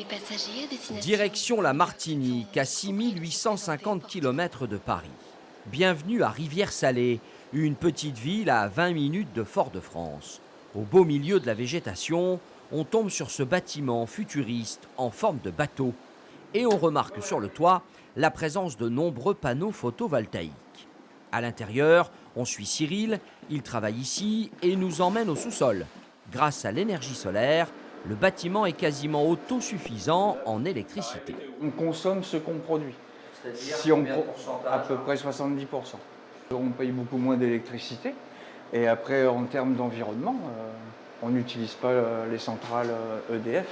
les passagers à destination. Direction la Martinique, à 6850 km de Paris. Bienvenue à Rivière-Salée, une petite ville à 20 minutes de Fort-de-France. Au beau milieu de la végétation, on tombe sur ce bâtiment futuriste en forme de bateau. Et on remarque sur le toit la présence de nombreux panneaux photovoltaïques. À l'intérieur, on suit Cyril, il travaille ici et nous emmène au sous-sol. Grâce à l'énergie solaire, le bâtiment est quasiment autosuffisant en électricité. On consomme ce qu'on produit. Si on à peu près 70%. On paye beaucoup moins d'électricité. Et après, en termes d'environnement, on n'utilise pas les centrales EDF.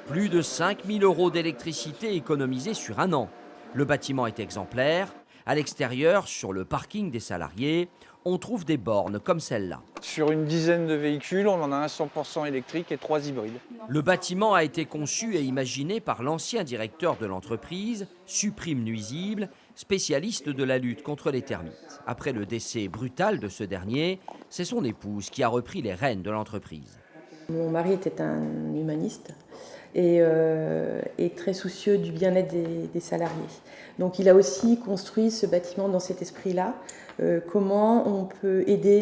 Plus de 5 000 € d'électricité économisée sur un an. Le bâtiment est exemplaire. À l'extérieur, sur le parking des salariés, on trouve des bornes comme celle-là. Sur une dizaine de véhicules, on en a un 100% électrique et 3 hybrides. Le bâtiment a été conçu et imaginé par l'ancien directeur de l'entreprise, Suprime Nuisible, spécialiste de la lutte contre les termites. Après le décès brutal de ce dernier, c'est son épouse qui a repris les rênes de l'entreprise. Mon mari était un humaniste et très soucieux du bien-être des salariés. Donc il a aussi construit ce bâtiment dans cet esprit-là. Comment on peut aider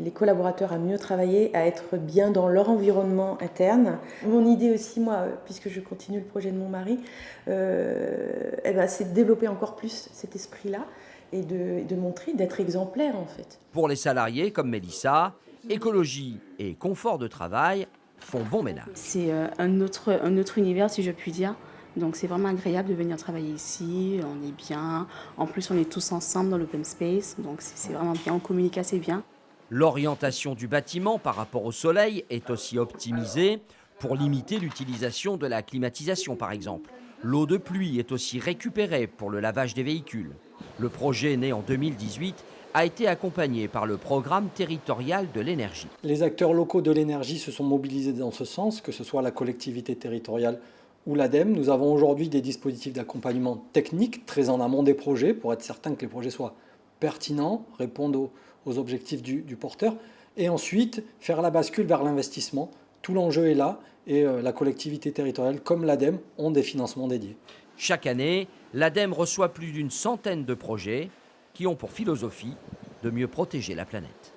les collaborateurs à mieux travailler, à être bien dans leur environnement interne. Mon idée aussi, moi, puisque je continue le projet de mon mari, c'est de développer encore plus cet esprit-là et de montrer, d'être exemplaire en fait. Pour les salariés comme Mélissa, écologie et confort de travail font bon ménage. C'est un autre univers, si je puis dire. Donc c'est vraiment agréable de venir travailler ici, on est bien. En plus, on est tous ensemble dans l'open space, donc c'est vraiment bien, on communique assez bien. L'orientation du bâtiment par rapport au soleil est aussi optimisée pour limiter l'utilisation de la climatisation, par exemple. L'eau de pluie est aussi récupérée pour le lavage des véhicules. Le projet, né en 2018, a été accompagné par le programme territorial de l'énergie. Les acteurs locaux de l'énergie se sont mobilisés dans ce sens, que ce soit la collectivité territoriale ou l'ADEME. Nous avons aujourd'hui des dispositifs d'accompagnement technique très en amont des projets pour être certain que les projets soient pertinents, répondent aux objectifs du porteur et ensuite faire la bascule vers l'investissement. Tout l'enjeu est là et la collectivité territoriale comme l'ADEME ont des financements dédiés. Chaque année, l'ADEME reçoit plus d'une centaine de projets qui ont pour philosophie de mieux protéger la planète.